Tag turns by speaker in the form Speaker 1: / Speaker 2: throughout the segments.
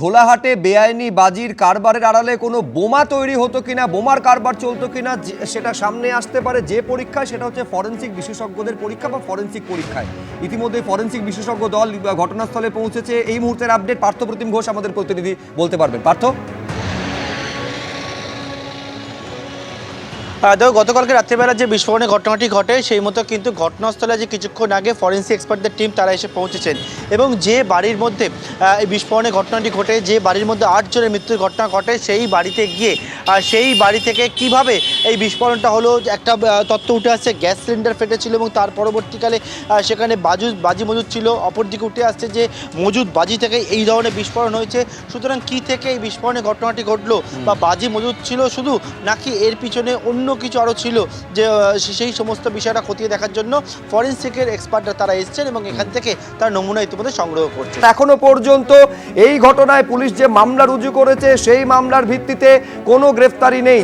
Speaker 1: ঢোলাহাটে বেআইনি বাজির কারবারের আড়ালে কোনো বোমা তৈরি হতো কিনা, বোমার কারবার চলতো কিনা, সেটা সামনে আসতে পারে যে পরীক্ষায়, সেটা হচ্ছে ফরেনসিক বিশেষজ্ঞদের পরীক্ষা বা ফরেনসিক পরীক্ষায়। ইতিমধ্যে ফরেনসিক বিশেষজ্ঞ দল ঘটনাস্থলে পৌঁছেছে। এই মুহূর্তের আপডেট পার্থপ্রতিম ঘোষ আমাদের প্রতিনিধি বলতে পারবেন। পার্থ,
Speaker 2: দেখো, গতকালকে রাত্রিবেলা যে বিস্ফোরণের ঘটনাটি ঘটে সেই মতো কিন্তু ঘটনাস্থলে যে কিছুক্ষণ আগে ফরেন্সিক এক্সপার্টদের টিম তারা এসে পৌঁছেছেন এবং যে বাড়ির মধ্যে এই বিস্ফোরণের ঘটনাটি ঘটে, যে বাড়ির মধ্যে 8 জনের মৃত্যুর ঘটনা ঘটে, সেই বাড়িতে গিয়ে সেই বাড়ি থেকে কিভাবে এই বিস্ফোরণটা হলো একটা তথ্য উঠে আসছে। গ্যাস সিলিন্ডার ফেটেছিল এবং তার পরবর্তীকালে সেখানে বাজি মজুদ ছিল। অপরদিকে উঠে আসছে যে মজুদ বাজি থেকে এই ধরনের বিস্ফোরণ হয়েছে। সুতরাং কি থেকে এই বিস্ফোরণের ঘটনাটি ঘটলো, বা বাজি মজুদ ছিল শুধু, নাকি এর পিছনে অন্য কিছু আরও ছিল, যে সেই সমস্ত বিষয়টা খতিয়ে দেখার জন্য ফরেনসিকের এক্সপার্টরা তারা এসেছেন এবং এখান থেকে তার নমুনা ইতিমধ্যে সংগ্রহ করছে।
Speaker 1: এখনো পর্যন্ত এই ঘটনায় পুলিশ যে মামলা রুজু করেছে সেই মামলার ভিত্তিতে কোনো গ্রেফতারি নেই।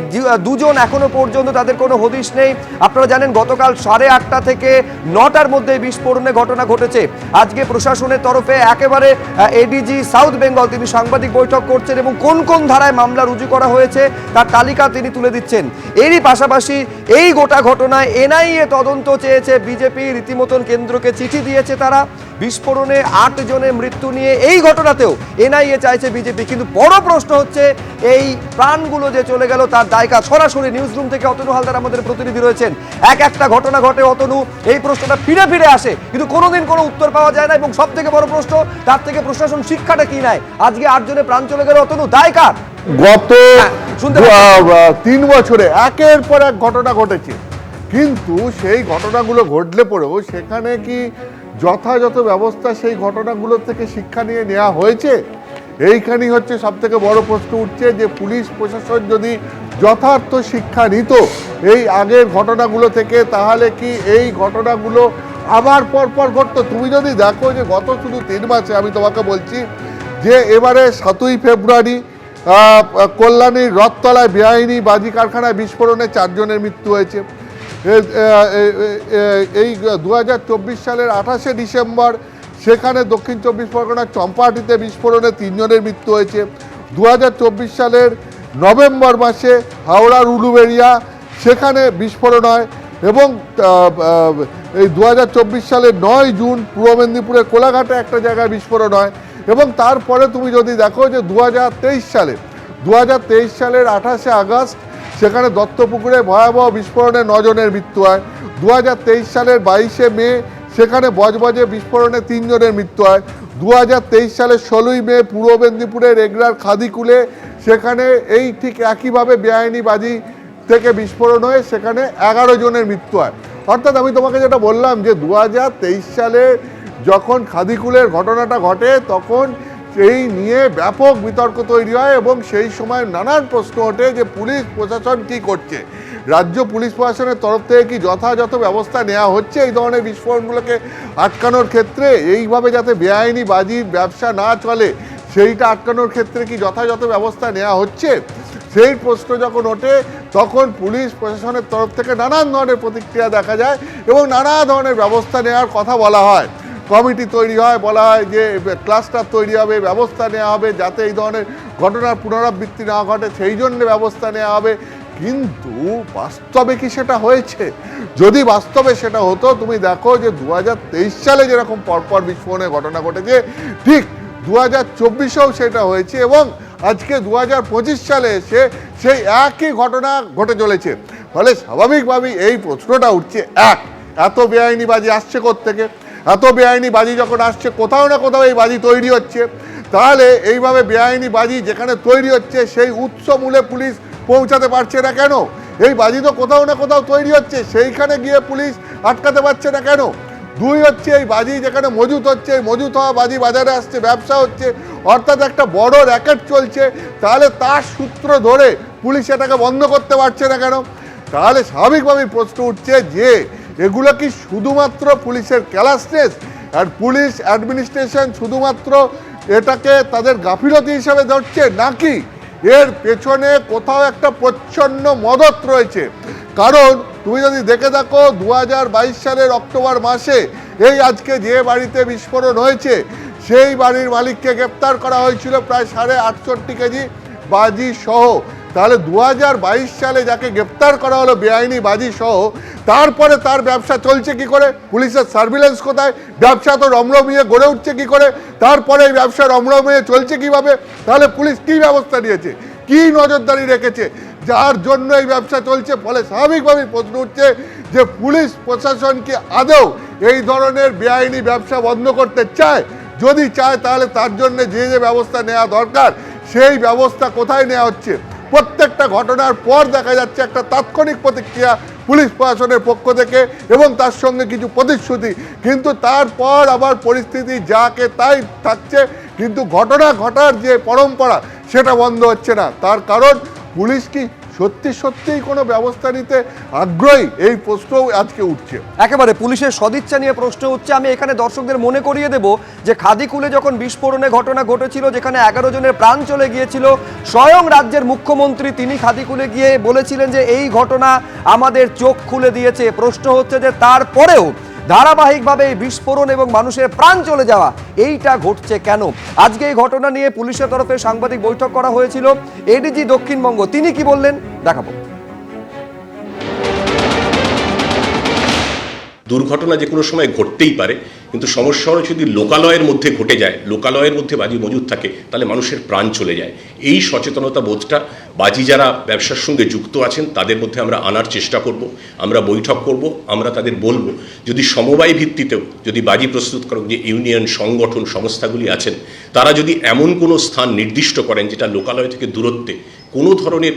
Speaker 1: দুজন এখনো পর্যন্ত, তাদের কোনো হদিশ নেই। আপনারা জানেন গতকাল 8:30 থেকে 9টার মধ্যে বিস্ফোরণের ঘটনা ঘটেছে। আজকে প্রশাসনের তরফে একেবারে এডিজি সাউথ বেঙ্গল তিনি সাংবাদিক বৈঠক করছেন এবং কোন কোন ধারায় মামলা রুজু করা হয়েছে তার তালিকা তিনি তুলে দিচ্ছেন। এরই পাশাপাশি এই গোটা ঘটনায় এনআইএ তদন্ত চেয়েছে বিজেপি, রীতিমতন কেন্দ্রকে চিঠি দিয়েছে তারা। বিস্ফোরণে 8 জনের মৃত্যু নিয়ে এই ঘটনাতেও এনআইএ চাইছে বিজেপি। কিন্তু বড় প্রশ্ন হচ্ছে এই প্রাণগুলো যে চলে গেল তার দায়কার। সরাসরি নিউজ রুম থেকে অতনু হালদার আমাদের প্রতিনিধি রয়েছেন। একটা ঘটনা ঘটে অতনু, এই প্রশ্নটা ফিরে ফিরে আসে কিন্তু কোনোদিন কোনো উত্তর পাওয়া যায় না। এবং সব থেকে বড় প্রশ্ন, তার থেকে প্রশাসন শিক্ষাটা কি নেয়? আজকে 8 জনের প্রাণ চলে গেল, অতনু দায়কার।
Speaker 3: গত 3 বছরে একের পর এক ঘটনা ঘটেছে, কিন্তু সেই ঘটনাগুলো ঘটলে পরেও সেখানে কি যথাযথ ব্যবস্থা সেই ঘটনাগুলো থেকে শিক্ষা নিয়ে নেওয়া হয়েছে? এইখানেই হচ্ছে সব থেকে বড় প্রশ্ন উঠছে যে পুলিশ প্রশাসন যদি যথার্থ শিক্ষা নিত এই আগের ঘটনাগুলো থেকে, তাহলে কি এই ঘটনাগুলো আবার পরপর ঘটতো? তুমি যদি দেখো যে গত শুধু 3 মাসে, আমি তোমাকে বলছি যে এবারে 7ই ফেব্রুয়ারি কল্যাণীর রথতলায় বেআইনি বাজি কারখানায় বিস্ফোরণে 4 জনের মৃত্যু হয়েছে। এই 2024 সালের 28শে ডিসেম্বর সেখানে দক্ষিণ 24 পরগনার চম্পাহাটিতে বিস্ফোরণে 3 জনের মৃত্যু হয়েছে। 2024 সালের নভেম্বর মাসে হাওড়ার উলুবেড়িয়া সেখানে বিস্ফোরণ হয় এবং এই 2024 সালের 9 জুন পূর্ব মেদিনীপুরের কোলাঘাটে একটা জায়গায় বিস্ফোরণ হয়। এবং তারপরে তুমি যদি দেখো যে 2023 সালের 28শে আগস্ট সেখানে দত্তপুকুরে ভয়াবহ বিস্ফোরণে 9 জনের মৃত্যু হয়। 2023 সালের 22শে মে সেখানে বজবজে বিস্ফোরণে 3 জনের মৃত্যু হয়। 2023 সালের 16ই মে পূর্ব মেদিনীপুরের এগরার খাদিকুলে সেখানে এই ঠিক একইভাবে বেআইনি বাজি থেকে বিস্ফোরণ হয়ে সেখানে 11 জনের মৃত্যু হয়। অর্থাৎ আমি তোমাকে যেটা বললাম যে 2023 সালে যখন খাদিকুলের ঘটনাটা ঘটে তখন সেই নিয়ে ব্যাপক বিতর্ক তৈরি হয় এবং সেই সময় নানান প্রশ্ন ওঠে যে পুলিশ প্রশাসন কি করছে, রাজ্য পুলিশ প্রশাসনের তরফ থেকে কি যথাযথ ব্যবস্থা নেওয়া হচ্ছে এই ধরনের বিস্ফোরণগুলোকে আটকানোর ক্ষেত্রে, এইভাবে যাতে বেআইনি বাজির ব্যবসা না চলে সেইটা আটকানোর ক্ষেত্রে কি যথাযথ ব্যবস্থা নেওয়া হচ্ছে? সেই প্রশ্ন যখন ওঠে তখন পুলিশ প্রশাসনের তরফ থেকে নানান ধরনের প্রতিক্রিয়া দেখা যায় এবং নানা ধরনের ব্যবস্থা নেওয়ার কথা বলা হয়। কমিটি তৈরি হয়, বলা হয় যে ক্লাস্টার তৈরি হবে, ব্যবস্থা নেওয়া হবে যাতে এই ধরনের ঘটনার পুনরাবৃত্তি না ঘটে, সেই জন্য ব্যবস্থা নেওয়া হবে। কিন্তু বাস্তবে কি সেটা হয়েছে? যদি বাস্তবে সেটা হতো, তুমি দেখো যে 2023 সালে যেরকম পরপর বিস্ফোরণের ঘটনা ঘটেছে ঠিক 2024-এও সেটা হয়েছে এবং আজকে 2025 সালে এসে সেই একই ঘটনা ঘটে চলেছে। ফলে স্বাভাবিকভাবেই এই প্রশ্নটা উঠছে, এত বেআইনি বাজি আসছে কোত্থেকে? এত বেআইনি বাজি যখন আসছে, কোথাও না কোথাও এই বাজি তৈরি হচ্ছে। তাহলে এইভাবে বেআইনি বাজি যেখানে তৈরি হচ্ছে সেই উৎস মূলে পুলিশ পৌঁছাতে পারছে না কেন? এই বাজি তো কোথাও না কোথাও তৈরি হচ্ছে, সেইখানে গিয়ে পুলিশ আটকাতে পারছে না কেন? 2 হচ্ছে এই বাজি যেখানে মজুত হচ্ছে, এই মজুত হওয়া বাজি বাজারে আসছে, ব্যবসা হচ্ছে, অর্থাৎ একটা বড় র্যাকেট চলছে। তাহলে তার সূত্র ধরে পুলিশ এটাকে বন্ধ করতে পারছে না কেন? তাহলে স্বাভাবিকভাবেই প্রশ্ন উঠছে যে এগুলো কি শুধুমাত্র পুলিশের ক্যালাসনেস আর পুলিশ অ্যাডমিনিস্ট্রেশন শুধুমাত্র এটাকে তাদের গাফিলতি হিসাবে ধরছে, নাকি এর পেছনে কোথাও একটা প্রচ্ছন্ন মদত রয়েছে? কারণ তুমি যদি দেখে থাকো 2022 সালের অক্টোবর মাসে এই আজকে যে বাড়িতে বিস্ফোরণ হয়েছে সেই বাড়ির মালিককে গ্রেপ্তার করা হয়েছিল প্রায় 68.5 কেজি বাজি সহ। তাহলে 2022 সালে যাকে গ্রেপ্তার করা হলো বেআইনি বাজি সহ, তারপরে তার ব্যবসা চলছে কি করে? পুলিশের সার্ভিলেন্স কোথায়? ব্যবসা তো রমরমিয়ে গড়ে উঠছে কি করে? তারপরে এই ব্যবসা রমরমিয়ে চলছে কিভাবে? তাহলে পুলিশ কি ব্যবস্থা নিয়েছে, কি নজরদারি রেখেছে যার জন্য এই ব্যবসা চলছে? ফলে স্বাভাবিকভাবেই প্রশ্ন উঠছে যে পুলিশ প্রশাসন কি আদৌ এই ধরনের বেআইনি ব্যবসা বন্ধ করতে চায়? যদি চায় তাহলে তার জন্য যে যে ব্যবস্থা নেওয়া দরকার সেই ব্যবস্থা কোথায় নেওয়া হচ্ছে? প্রত্যেকটা ঘটনার পর দেখা যাচ্ছে একটা তাৎক্ষণিক প্রতিক্রিয়া পুলিশ প্রশাসনের পক্ষ থেকে এবং তার সঙ্গে কিছু প্রতিশ্রুতি, কিন্তু তারপর আবার পরিস্থিতি যাকে তাই থাকছে, কিন্তু ঘটনা ঘটার যে পরম্পরা সেটা বন্ধ হচ্ছে না। তার কারণ পুলিশ কি সত্যিই কোনো ব্যবস্থা নিতে আগ্রহী? এই প্রশ্নও আজকে উঠছে।
Speaker 1: একেবারে পুলিশের সদিচ্ছা নিয়ে প্রশ্ন উঠছে। আমি এখানে দর্শকদের মনে করিয়ে দেব যে খাদিকুলে যখন বিস্ফোরণের ঘটনা ঘটেছিল, যেখানে 11 জনের প্রাণ চলে গিয়েছিল, স্বয়ং রাজ্যের মুখ্যমন্ত্রী তিনি খাদিকুলে গিয়ে বলেছিলেন যে এই ঘটনা আমাদের চোখ খুলে দিয়েছে। প্রশ্ন হচ্ছে যে তারপরেও ধারাবাহিকভাবে এই বিস্ফোরণ এবং মানুষের প্রাণ চলে যাওয়া এইটা ঘটছে কেন? আজকে এই ঘটনা নিয়ে পুলিশের তরফে সাংবাদিক বৈঠক করা হয়েছিল। এডিজি দক্ষিণবঙ্গ তিনি কি বললেন দেখাবো।
Speaker 4: দুর্ঘটনা যে কোনো সময় ঘটতেই পারে, কিন্তু সমস্যা হলো যদি লোকালয়ের মধ্যে ঘটে যায়, লোকালয়ের মধ্যে বাজি মজুদ থাকে, তাহলে মানুষের প্রাণ চলে যায়। এই সচেতনতা বোধটা বাজি যারা ব্যবসার সঙ্গে যুক্ত আছেন তাদের মধ্যে আমরা আনার চেষ্টা করব, আমরা বৈঠক করব, আমরা তাদের বলবো যদি সমবায় ভিত্তিতেও যদি বাজি প্রস্তুতকারক যে ইউনিয়ন সংগঠন সংস্থাগুলি আছেন তারা যদি এমন কোনো স্থান নির্দিষ্ট করেন যেটা লোকালয় থেকে দূরত্বে, কোনো ধরনের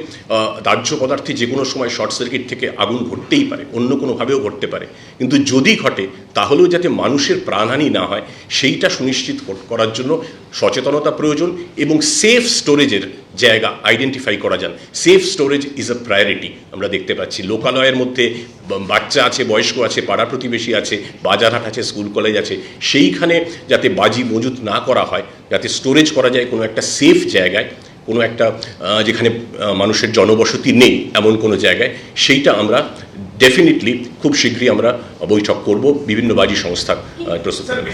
Speaker 4: দাহ্য পদার্থে যে কোনো সময় শর্ট সার্কিট থেকে আগুন ঘটতেই পারে, অন্য কোনোভাবেও ঘটতে পারে, কিন্তু যদি ঘটে তাহলেও যাতে মানুষের প্রাণহানি না হয় সেইটা সুনিশ্চিত করার জন্য সচেতনতা প্রয়োজন এবং সেফ স্টোরেজের জায়গা আইডেন্টিফাই করা যান। Safe storage is a priority. আমরা দেখতে পাচ্ছি লোকালয়ের মধ্যে বাচ্চা আছে, বয়স্ক আছে, পাড়া প্রতিবেশী আছে, বাজারহাট আছে, স্কুল কলেজ আছে, সেইখানে যাতে বাজি মজুত না করা হয়, যাতে স্টোরেজ করা যায় কোনো একটা সেফ জায়গায়, কোনো একটা যেখানে মানুষের জনবসতি নেই এমন কোনো জায়গায়, সেইটা আমরা ডেফিনেটলি খুব শীঘ্রই আমরা বৈঠক করব বিভিন্ন বাজি সংস্থা প্রস্তুত করে।